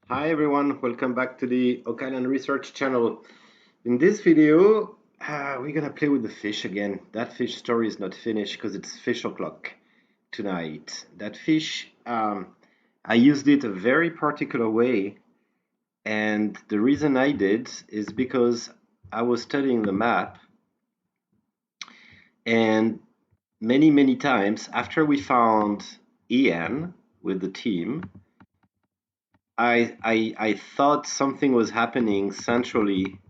Hi everyone, welcome back to the Oak Island Research channel. In this video, we're gonna play with the fish again. That fish story is not finished because it's fish o'clock tonight. That fish, I used it a very particular way, and the reason I did is because I was studying the map, and many times after we found Ian with the team, I thought something was happening centrally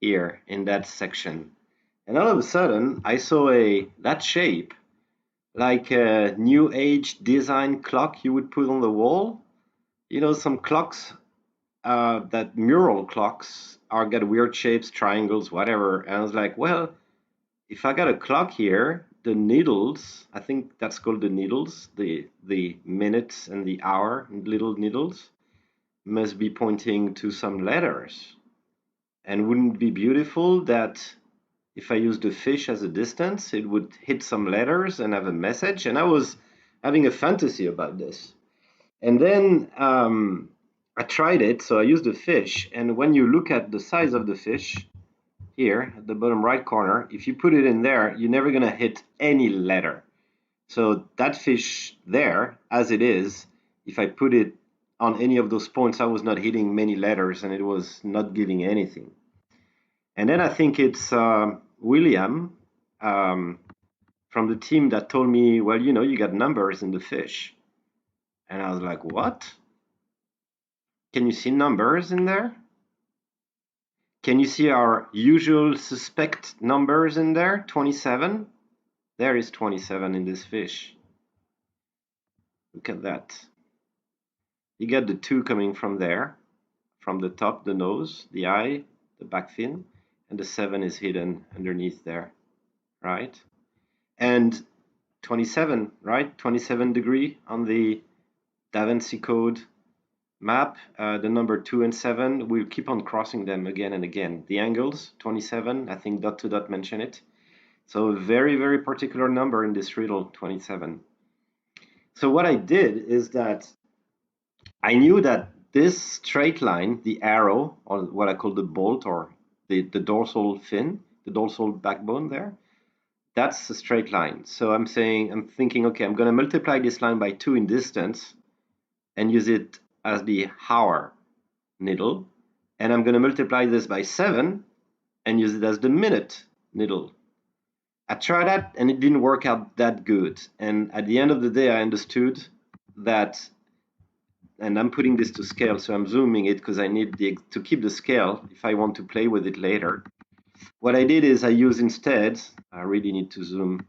here in that section. And all of a sudden, I saw that shape, like a new age design clock you would put on the wall. You know, some clocks, that mural clocks are got weird shapes, triangles, whatever. And I was like, well, if I got a clock here, the needles, I think that's called the needles, the minutes and the hour, little needles, must be pointing to some letters. And wouldn't it be beautiful that if I used the fish as a distance, it would hit some letters and have a message? And I was having a fantasy about this. And then I tried it, so I used the fish. And when you look at the size of the fish here at the bottom right corner, if you put it in there, you're never going to hit any letter. So that fish there, as it is, if I put it on any of those points, I was not hitting many letters and it was not giving anything. And then I think it's William um, from the team that told me, well, you know, you got numbers in the fish. And I was like, what? Can you see numbers in there? Can you see our usual suspect numbers in there? 27? There is 27 in this fish. Look at that. You get the 2 coming from there, from the top, the nose, the eye, the back fin, and the 7 is hidden underneath there, right? And 27, right? 27 degree on the Da Vinci Code map. The number 2 and 7, we'll keep on crossing them again and again. The angles, 27, I think dot to dot mention it. So a very particular number in this riddle, 27. So what I did is that I knew that this straight line, the arrow, or what I call the bolt, or the dorsal fin, the dorsal backbone there, that's a straight line. So I'm thinking, okay, I'm going to multiply this line by 2 in distance and use it as the hour needle. And I'm going to multiply this by 7 and use it as the minute needle. I tried that and it didn't work out that good. And at the end of the day, I understood that, and I'm putting this to scale, so I'm zooming it because I need to keep the scale if I want to play with it later. What I did is I use instead, I really need to zoom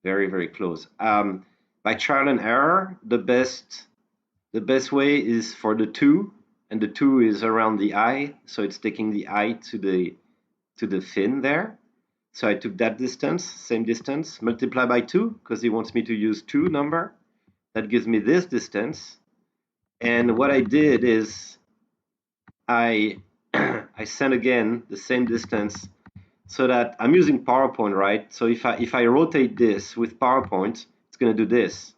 very close. By trial and error, the best way is for the 2, and the 2 is around the eye, so it's taking the eye to the fin there. So I took that distance, same distance, multiply by 2 because he wants me to use 2 number. That gives me this distance. And what I did is I I sent again the same distance, so that I'm using PowerPoint, right? So if I rotate this with PowerPoint, it's going to do this.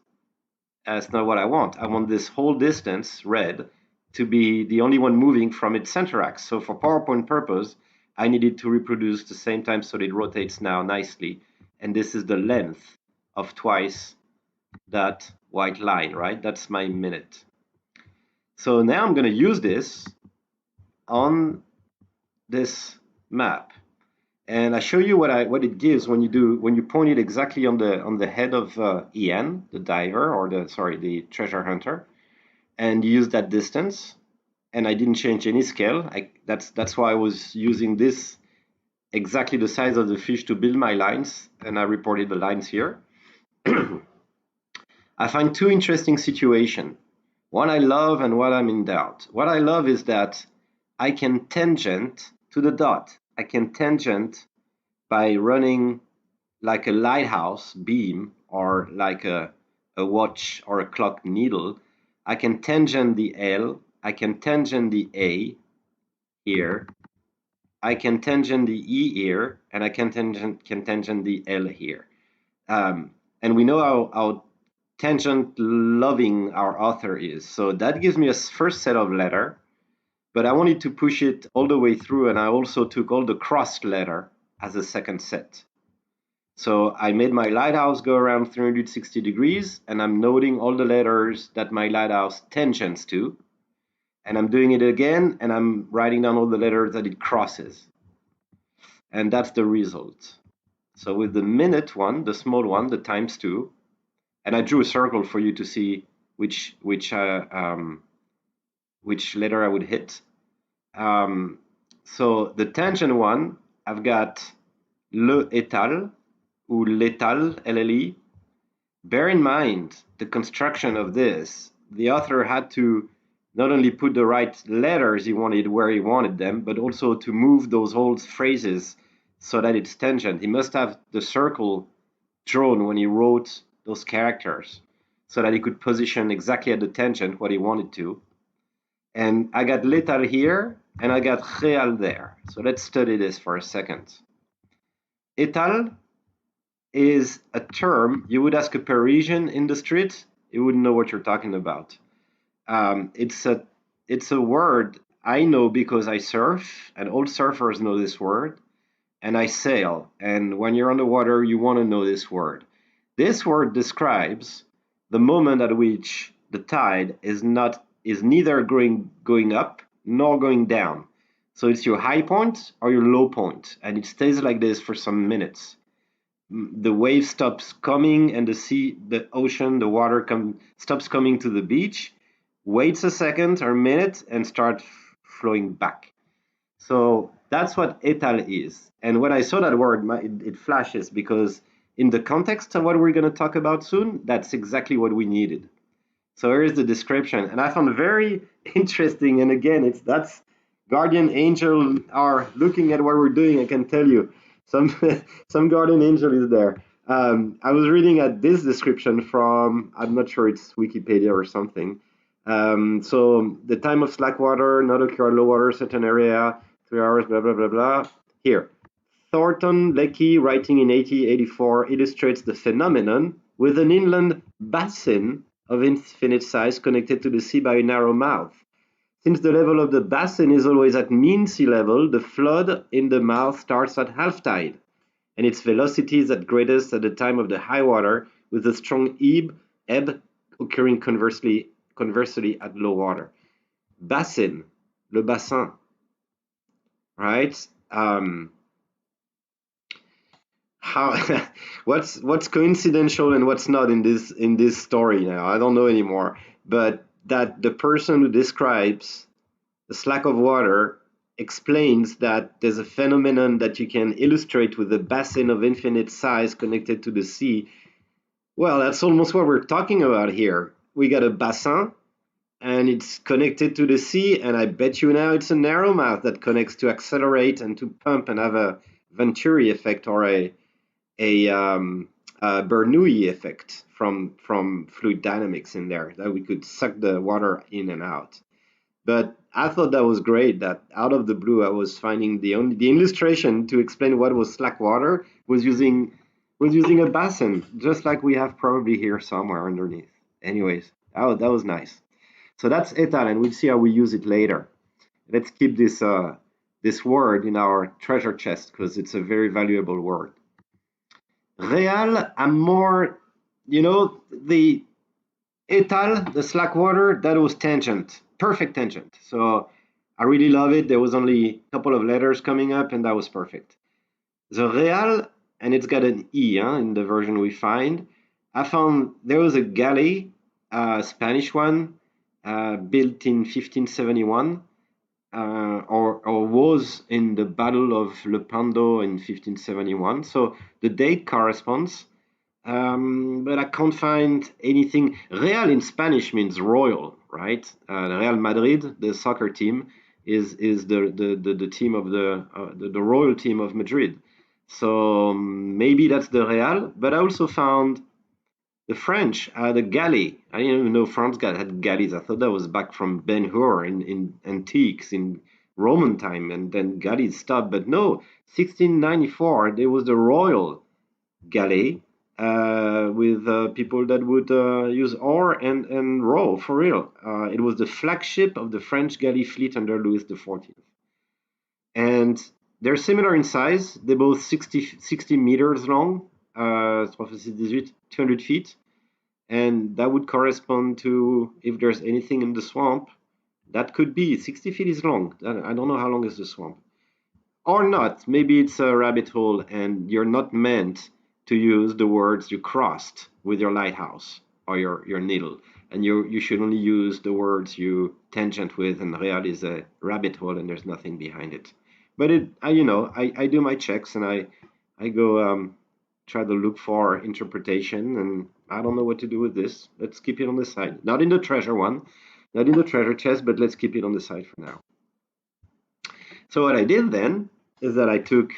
That's not what I want. I want this whole distance, red, to be the only one moving from its center axis. So for PowerPoint purpose, I need it to reproduce the same time so that it rotates now nicely. And this is the length of twice that white line, right? That's my minute. So now I'm going to use this on this map. And I show you what it gives when you point it exactly on the head of Ian, the diver, or the treasure hunter, and you use that distance. And I didn't change any scale. That's why I was using this exactly the size of the fish to build my lines, and I reported the lines here. I find 2 interesting situations. One I love and one I'm in doubt. What I love is that I can tangent to the dot. I can tangent by running like a lighthouse beam or like a watch or a clock needle. I can tangent the L, I can tangent the A here, I can tangent the E here, and I can tangent the L here. And we know how tangent loving our author is. So that gives me a first set of letter. but I wanted to push it all the way through, and I also took all the crossed letter as a second set. So I made my lighthouse go around 360 degrees, and I'm noting all the letters that my lighthouse tangents to, and I'm doing it again, and I'm writing down all the letters that it crosses. And that's the result. So with the minute one, the small one, the times 2, and I drew a circle for you to see which letter I would hit. So the tangent one, I've got le étal ou l'étal, LLE. Bear in mind the construction of this. The author had to not only put the right letters he wanted where he wanted them, but also to move those whole phrases so that it's tangent. He must have the circle drawn when he wrote those characters so that he could position exactly at the tangent what he wanted to. And I got l'étal here, and I got réal there. So let's study this for a second. Étal is a term you would ask a Parisian in the street, he wouldn't know what you're talking about. It's a word I know because I surf, and all surfers know this word, and I sail. And when you're on the water, you want to know this word. This word describes the moment at which the tide is neither going up nor going down. So it's your high point or your low point, and it stays like this for some minutes. The wave stops coming, and the ocean, the water stops coming to the beach, waits a second or a minute, and starts flowing back. So that's what étal is. And when I saw that word, it flashes, because in the context of what we're going to talk about soon, that's exactly what we needed. So here's the description, and I found it very interesting. And again, that's guardian angel are looking at what we're doing. I can tell you, some guardian angel is there. I was reading at this description from, I'm not sure, it's Wikipedia or something. So the time of slack water, not occur at low water, certain area, 3 hours, blah, blah, blah, blah. Here, Thornton Lecky, writing in 1884, illustrates the phenomenon with an inland basin of infinite size connected to the sea by a narrow mouth. Since the level of the basin is always at mean sea level, the flood in the mouth starts at half tide, and its velocity is at greatest at the time of the high water, with a strong ebb occurring conversely at low water. Basin, le bassin, right? What's coincidental and what's not in this story now? I don't know anymore. But that the person who describes the slack of water explains that there's a phenomenon that you can illustrate with a basin of infinite size connected to the sea. Well, that's almost what we're talking about here. We got a bassin, and it's connected to the sea, and I bet you now it's a narrow mouth that connects to accelerate and to pump and have a Venturi effect, or a Bernoulli effect from fluid dynamics in there, that we could suck the water in and out. But I thought that was great that out of the blue I was finding the illustration to explain what was slack water was using a basin, just like we have probably here somewhere underneath. Anyways, that was nice. So that's étal, and we'll see how we use it later. Let's keep this word in our treasure chest because it's a very valuable word. Réal, I'm more, the étal, the slack water, that was tangent, perfect tangent. So I really love it. There was only a couple of letters coming up, and that was perfect. The réal, and it's got an E in the version we find. I found there was a galley, Spanish one, built in 1571. Or was in the Battle of Lepanto in 1571. So the date corresponds, but I can't find anything. Real in Spanish means royal, right? Real Madrid, the soccer team, is the team of the royal team of Madrid. So maybe that's the Real. But I also found the French had a galley. I didn't even know France had galleys. I thought that was back from Ben Hur in antiques in Roman time, and then galleys stopped. But no, 1694 there was the Royal Galley, with people that would use ore and roll for real. It was the flagship of the French galley fleet under Louis XIV. And they're similar in size. They're both 60 meters long, 200 feet. And that would correspond to, if there's anything in the swamp, that could be 60 feet is long. I don't know how long is the swamp. Or not. Maybe it's a rabbit hole and you're not meant to use the words you crossed with your lighthouse or your needle. And you should only use the words you tangent with, and real is a rabbit hole and there's nothing behind it. But I do my checks and I go try to look for interpretation, and I don't know what to do with this. Let's keep it on the side. Not in the treasure one, not in the treasure chest, but let's keep it on the side for now. So what I did then is that I took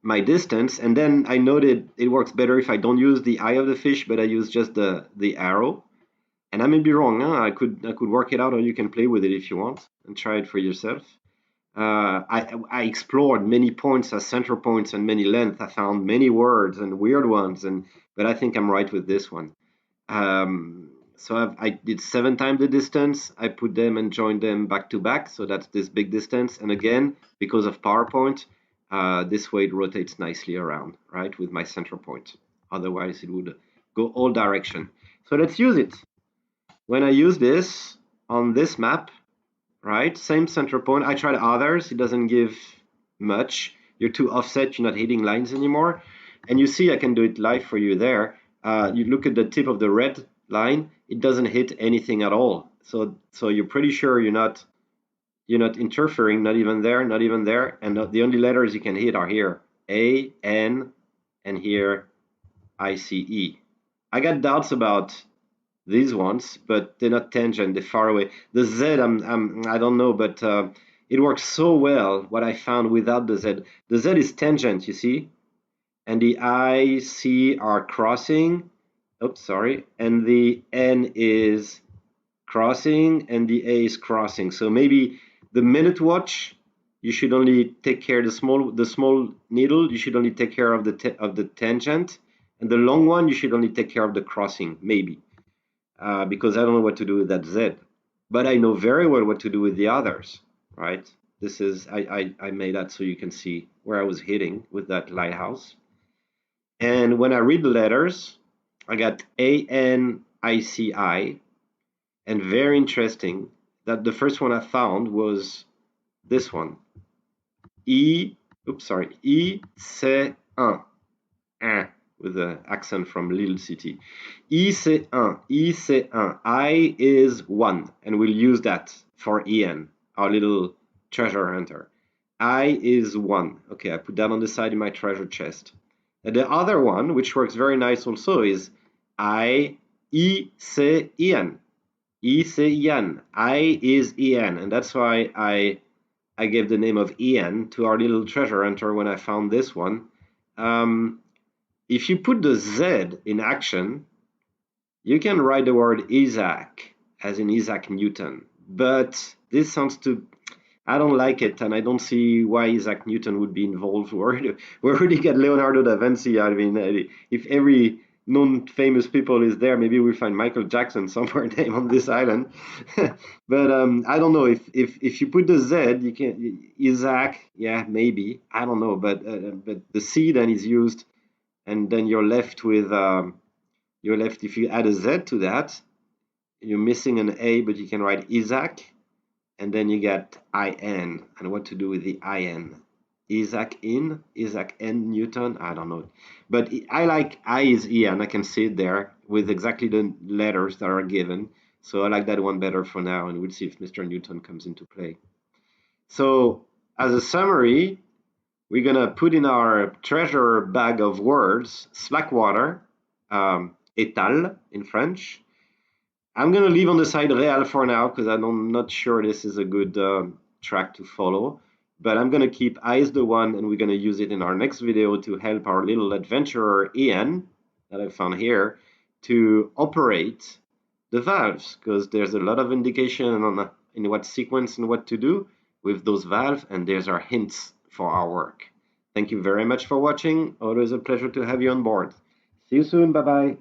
my distance, and then I noted it works better if I don't use the eye of the fish, but I use just the arrow. And I may be wrong. Huh? I could work it out, or you can play with it if you want and try it for yourself. I explored many points as center points and many lengths. I found many words and weird ones, but I think I'm right with this one. So I did 7 times the distance. I put them and joined them back to back, so that's this big distance. And again, because of PowerPoint, this way it rotates nicely around, right, with my center point. Otherwise, it would go all direction. So let's use it. When I use this on this map, right, same center point. I tried others. It doesn't give much. You're too offset. You're not hitting lines anymore. And you see I can do it live for you there. You look at the tip of the red line. It doesn't hit anything at all. So you're pretty sure you're not interfering. Not even there. Not even there. And the only letters you can hit are here: A, N, and here I, C, E. I got doubts about these ones, but they're not tangent, they're far away. The Z, I don't know, but it works so well, what I found without the Z. The Z is tangent, you see, and the I, C are crossing, oops, sorry, and the N is crossing, and the A is crossing. So maybe the minute watch, you should only take care, the small needle, you should only take care of the tangent, and the long one, you should only take care of the crossing, maybe. Because I don't know what to do with that Z. But I know very well what to do with the others, right? This is, I made that so you can see where I was hitting with that lighthouse. And when I read the letters, I got A-N-I-C-I. And very interesting that the first one I found was this one. E-C-1. With the accent from Lille City. IC1, I is 1, and we'll use that for EN, our little treasure hunter. I is 1. Okay, I put that on the side in my treasure chest. And the other one, which works very nice also, is I, ICIN. ICIN. I is EN, and that's why I gave the name of EN to our little treasure hunter when I found this one. If you put the Z in action, you can write the word Isaac, as in Isaac Newton. But this sounds too, I don't like it, and I don't see why Isaac Newton would be involved. We already got Leonardo da Vinci. I mean, if every known famous people is there, maybe we'll find Michael Jackson somewhere name on this island. But I don't know, if you put the Z, you can, Isaac, yeah, maybe, I don't know, but the C then is used. And then you're left with, if you add a Z to that, you're missing an A, but you can write Isaac, and then you get IN, and what to do with the IN. Isaac N Newton, I don't know. But I like I is E, and I can see it there with exactly the letters that are given. So I like that one better for now, and we'll see if Mr. Newton comes into play. So as a summary, we're going to put in our treasure bag of words, slack water, étal in French. I'm going to leave on the side real for now because I'm not sure this is a good track to follow. But I'm going to keep I is the one, and we're going to use it in our next video to help our little adventurer Ian, that I found here, to operate the valves, because there's a lot of indication on in what sequence and what to do with those valves, and there's our hints for our work. Thank you very much for watching. Always a pleasure to have you on board. See you soon. Bye bye.